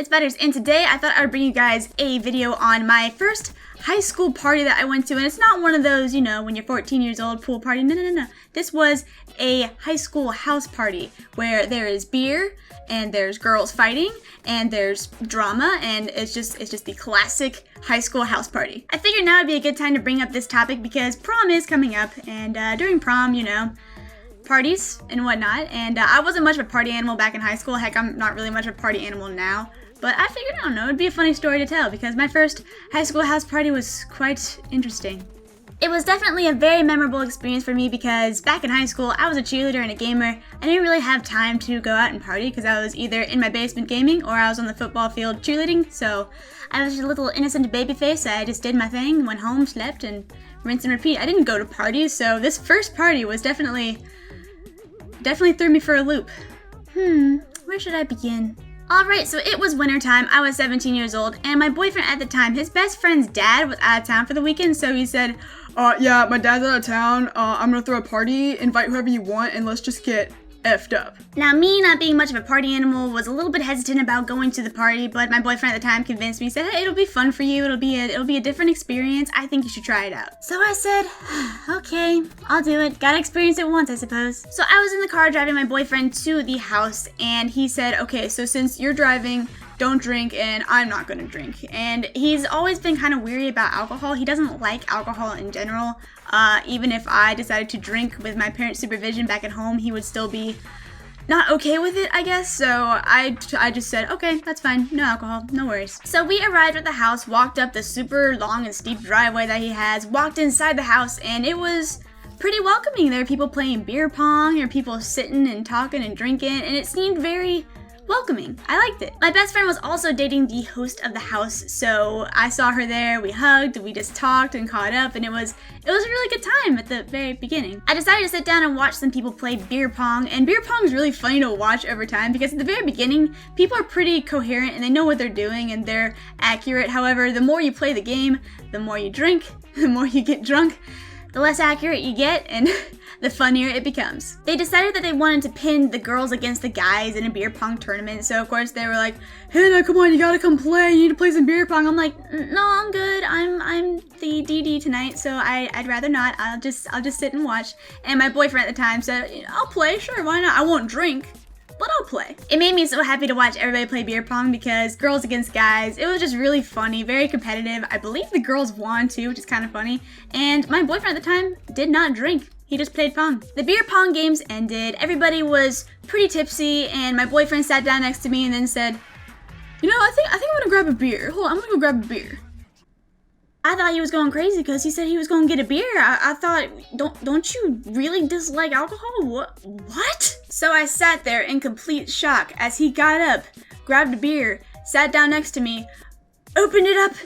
it's Butters, and today I thought I would bring you guys a video on my first high school party that I went to, and it's not one of those, you know, when you're 14 years old, pool party. No. This was a high school house party where there is beer, and there's girls fighting, and there's drama, and it's just the classic high school house party. I figured now would be a good time to bring up this topic because prom is coming up, and during prom, you know, parties and whatnot, and I wasn't much of a party animal back in high school. Heck, I'm not really much of a party animal now, but I figured, I don't know, it'd be a funny story to tell because my first high school house party was quite interesting. It was definitely a very memorable experience for me because back in high school, I was a cheerleader and a gamer. I didn't really have time to go out and party because I was either in my basement gaming or I was on the football field cheerleading, so I was just a little innocent baby face. I just did my thing, went home, slept, and rinse and repeat. I didn't go to parties, so this first party was definitely threw me for a loop. Where should I begin? Alright, so it was wintertime, I was 17 years old, and my boyfriend at the time, his best friend's dad was out of town for the weekend, so he said, yeah, my dad's out of town, I'm gonna throw a party, invite whoever you want, and let's just get effed up. Now, me not being much of a party animal was a little bit hesitant about going to the party, but my boyfriend at the time convinced me, said, hey, it'll be fun for you, it'll be a different experience, I think you should try it out. So I said, okay, I'll do it, gotta experience it once, I suppose. So I was in the car driving my boyfriend to the house, and he said, okay, so since you're driving, don't drink, and I'm not gonna drink. And he's always been kind of weary about alcohol. He doesn't like alcohol in general. Even if I decided to drink with my parents' supervision back at home, he would still be not okay with it, I guess. So I just said, okay, that's fine, no alcohol, no worries. So we arrived at the house, walked up the super long and steep driveway that he has, walked inside the house, and it was pretty welcoming. There were people playing beer pong, there were people sitting and talking and drinking, and it seemed very welcoming. I liked it. My best friend was also dating the host of the house, so I saw her there, we hugged, we just talked and caught up, and it was a really good time at the very beginning. I decided to sit down and watch some people play beer pong, and beer pong is really funny to watch over time because at the very beginning, people are pretty coherent and they know what they're doing and they're accurate. However, the more you play the game, the more you drink, the more you get drunk, the less accurate you get, and the funnier it becomes. They decided that they wanted to pin the girls against the guys in a beer pong tournament, so of course they were like, Hannah, come on, you gotta come play, you need to play some beer pong. I'm like, no, I'm good, I'm the DD tonight, so I'd rather not, I'll just sit and watch. And my boyfriend at the time said, I'll play, sure, why not, I won't drink, but I'll play. It made me so happy to watch everybody play beer pong because girls against guys, it was just really funny, very competitive. I believe the girls won too, which is kind of funny. And my boyfriend at the time did not drink. He just played pong. The beer pong games ended, everybody was pretty tipsy, and my boyfriend sat down next to me and then said, you know, I think I'm gonna grab a beer. Hold on, I'm gonna go grab a beer. I thought he was going crazy because he said he was going to get a beer. I thought, don't you really dislike alcohol? What? So I sat there in complete shock as he got up, grabbed a beer, sat down next to me, opened it up,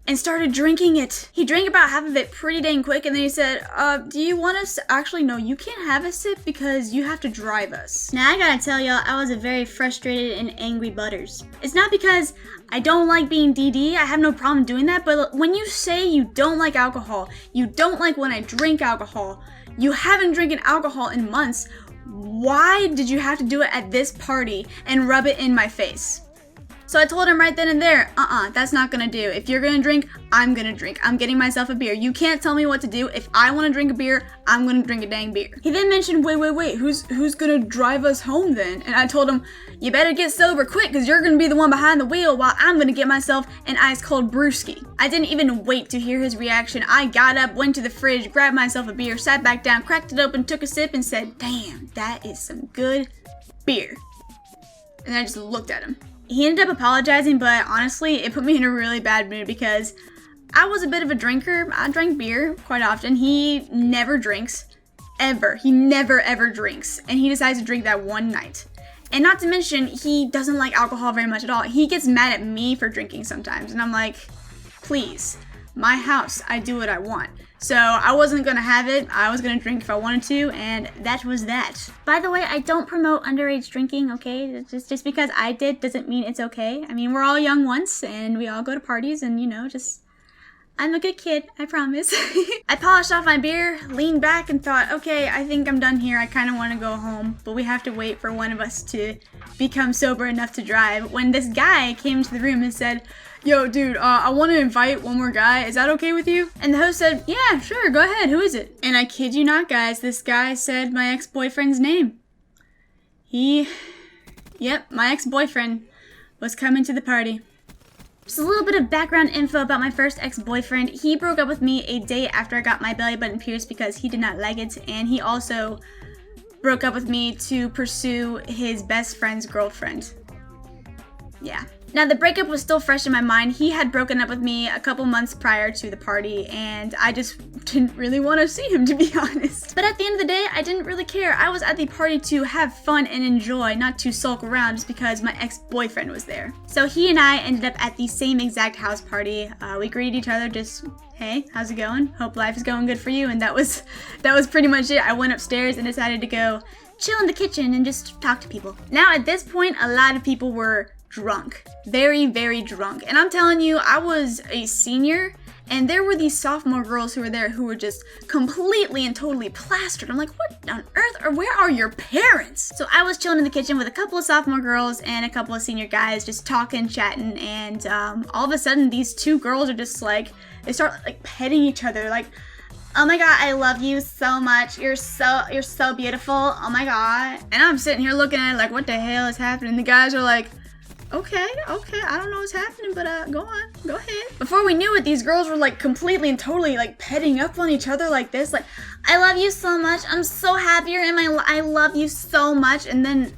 and started drinking it. He drank about half of it pretty dang quick, and then he said, do you want us to, actually no, you can't have a sip because you have to drive us. Now I gotta tell y'all, I was a very frustrated and angry Butters. It's not because I don't like being DD, I have no problem doing that, but when you say you don't like alcohol, you don't like when I drink alcohol, you haven't drinking alcohol in months, why did you have to do it at this party and rub it in my face? So I told him right then and there, that's not gonna do. If you're gonna drink, I'm gonna drink. I'm getting myself a beer. You can't tell me what to do. If I wanna drink a beer, I'm gonna drink a dang beer. He then mentioned, wait, who's gonna drive us home then? And I told him, you better get sober quick because you're gonna be the one behind the wheel while I'm gonna get myself an ice cold brewski. I didn't even wait to hear his reaction. I got up, went to the fridge, grabbed myself a beer, sat back down, cracked it open, took a sip and said, damn, that is some good beer. And then I just looked at him. He ended up apologizing, but honestly, it put me in a really bad mood because I was a bit of a drinker. I drank beer quite often. He never drinks, ever. He never ever drinks, and he decides to drink that one night. And not to mention, he doesn't like alcohol very much at all. He gets mad at me for drinking sometimes, and I'm like, please, my house, I do what I want. So I wasn't gonna have it, I was gonna drink if I wanted to, and that was that. By the way, I don't promote underage drinking, okay? Just because I did doesn't mean it's okay. I mean, we're all young once, and we all go to parties, and you know, just I'm a good kid, I promise. I polished off my beer, leaned back, and thought, okay, I think I'm done here. I kind of want to go home, but we have to wait for one of us to become sober enough to drive. When this guy came into the room and said, yo, dude, I want to invite one more guy. Is that okay with you? And the host said, yeah, sure, go ahead. Who is it? And I kid you not, guys, this guy said my ex-boyfriend's name. Yep, my ex-boyfriend was coming to the party. Just a little bit of background info about my first ex-boyfriend. He broke up with me a day after I got my belly button pierced because he did not like it, and he also broke up with me to pursue his best friend's girlfriend. Yeah. Now, the breakup was still fresh in my mind. He had broken up with me a couple months prior to the party, and I just didn't really want to see him, to be honest. But at the end of the day, I didn't really care. I was at the party to have fun and enjoy, not to sulk around just because my ex-boyfriend was there. So he and I ended up at the same exact house party. We greeted each other just, hey, how's it going? Hope life is going good for you. And that was pretty much it. I went upstairs and decided to go chill in the kitchen and just talk to people. Now, at this point, a lot of people were drunk. Very, very drunk. And I'm telling you, I was a senior, and there were these sophomore girls who were there who were just completely and totally plastered. I'm like, what on earth, or where are your parents? So I was chilling in the kitchen with a couple of sophomore girls and a couple of senior guys, just talking, chatting, and all of a sudden these two girls are just like, they start like petting each other, like, oh my god, I love you so much. You're so beautiful. Oh my god. And I'm sitting here looking at it like, what the hell is happening? The guys are like, okay, I don't know what's happening, but go on, go ahead. Before we knew it, these girls were like completely and totally like petting up on each other like this, like, I love you so much, I'm so happy you're in my life, I love you so much. And then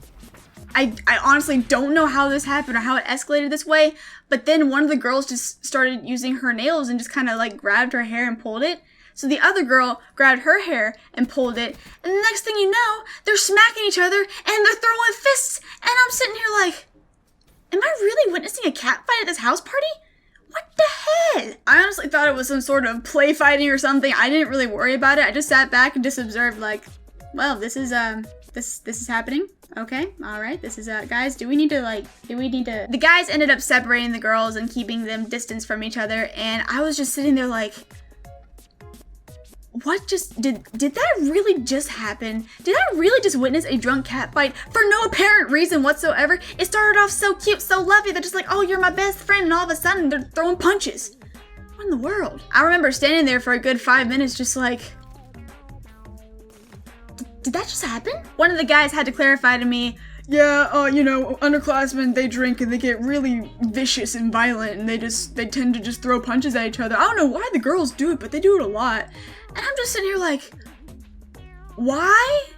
I honestly don't know how this happened or how it escalated this way, but then one of the girls just started using her nails and just kind of like grabbed her hair and pulled it. So the other girl grabbed her hair and pulled it, and the next thing you know, they're smacking each other and they're throwing fists, and I'm sitting here like, am I really witnessing a cat fight at this house party? What the hell? I honestly thought it was some sort of play fighting or something. I didn't really worry about it. I just sat back and just observed like, well, this is happening. Okay, all right. This is guys, do we need to? The guys ended up separating the girls and keeping them distance from each other, and I was just sitting there like, what just did that really just happen? Did I really just witness a drunk cat fight for no apparent reason whatsoever? It started off so cute, so lovely. They're just like, oh, you're my best friend, and all of a sudden they're throwing punches. What in the world? I remember standing there for a good 5 minutes just like, did that just happen? One of the guys had to clarify to me, yeah, you know, underclassmen, they drink and they get really vicious and violent, and they tend to just throw punches at each other. I don't know why the girls do it, but they do it a lot. And I'm just sitting here like, why?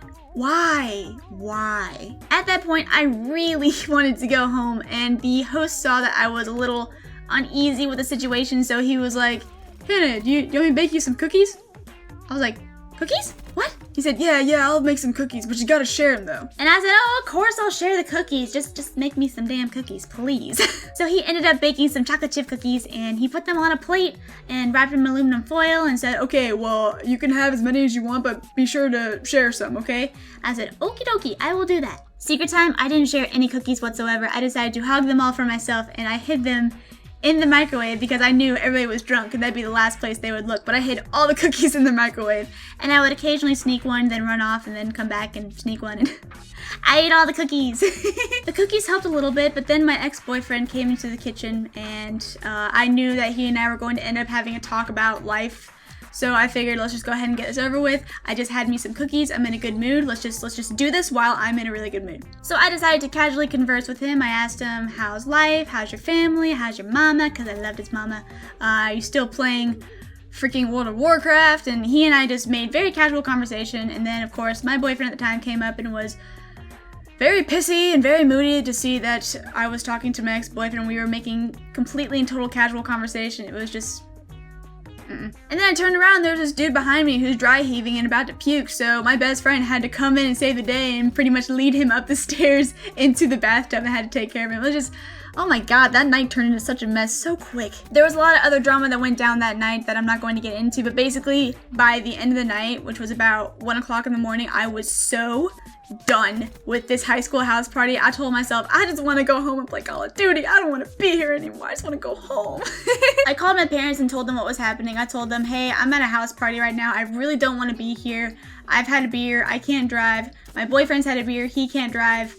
At that point, I really wanted to go home, and the host saw that I was a little uneasy with the situation, so he was like, Hannah, do you want me to bake you some cookies? I was like, cookies? What? He said, yeah, I'll make some cookies, but you gotta share them though. And I said, oh, of course I'll share the cookies. Just make me some damn cookies, please. So he ended up baking some chocolate chip cookies, and he put them on a plate and wrapped them in aluminum foil and said, okay, well, you can have as many as you want, but be sure to share some, okay? I said, okie dokie, I will do that. Secret time, I didn't share any cookies whatsoever. I decided to hog them all for myself, and I hid them in the microwave because I knew everybody was drunk and that'd be the last place they would look. But I hid all the cookies in the microwave, and I would occasionally sneak one, then run off, and then come back and sneak one, and I ate all the cookies. The cookies helped a little bit, but then my ex-boyfriend came into the kitchen, and I knew that he and I were going to end up having a talk about life. So I figured, let's just go ahead and get this over with. I just had me some cookies. I'm in a good mood. Let's just do this while I'm in a really good mood. So I decided to casually converse with him. I asked him, how's life? How's your family? How's your mama? Because I loved his mama. Are you still playing freaking World of Warcraft? And he and I just made very casual conversation. And then, of course, my boyfriend at the time came up and was very pissy and very moody to see that I was talking to my ex-boyfriend. We were making completely and total casual conversation. It was just... And then I turned around, there was this dude behind me who's dry heaving and about to puke, so my best friend had to come in and save the day and pretty much lead him up the stairs into the bathtub. I had to take care of him. It was just, oh my god, that night turned into such a mess so quick. There was a lot of other drama that went down that night that I'm not going to get into, but basically by the end of the night, which was about 1 o'clock in the morning, I was so done with this high school house party. I told myself, I just want to go home and play Call of Duty. I don't want to be here anymore. I just want to go home. I called my parents and told them what was happening. I told them, hey, I'm at a house party right now. I really don't want to be here. I've had a beer. I can't drive. My boyfriend's had a beer. He can't drive.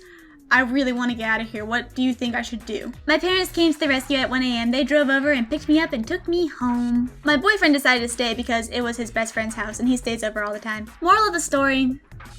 I really want to get out of here. What do you think I should do? My parents came to the rescue at 1 a.m. They drove over and picked me up and took me home. My boyfriend decided to stay because it was his best friend's house and he stays over all the time. Moral of the story,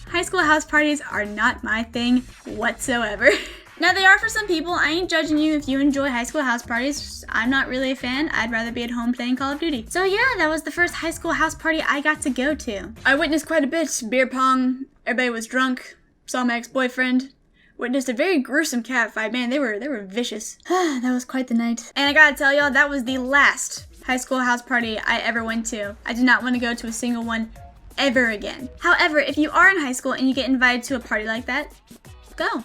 high school house parties are not my thing whatsoever. Now they are for some people. I ain't judging you if you enjoy high school house parties. I'm not really a fan. I'd rather be at home playing Call of Duty. So yeah, that was the first high school house party I got to go to. I witnessed quite a bit. Beer pong, everybody was drunk, saw my ex-boyfriend. Witnessed a very gruesome cat fight. Man, they were vicious. That was quite the night. And I gotta tell y'all, that was the last high school house party I ever went to. I did not want to go to a single one ever again. However, if you are in high school and you get invited to a party like that, go.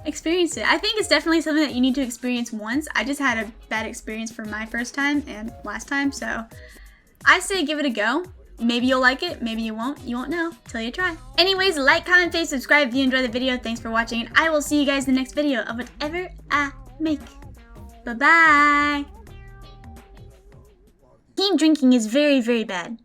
Experience it. I think it's definitely something that you need to experience once. I just had a bad experience for my first time and last time, so I say give it a go. Maybe you'll like it, maybe you won't. You won't know till you try. Anyways, like, comment, favorite, subscribe if you enjoyed the video. Thanks for watching, and I will see you guys in the next video of whatever I make. Bye-bye. Team drinking is very, very bad.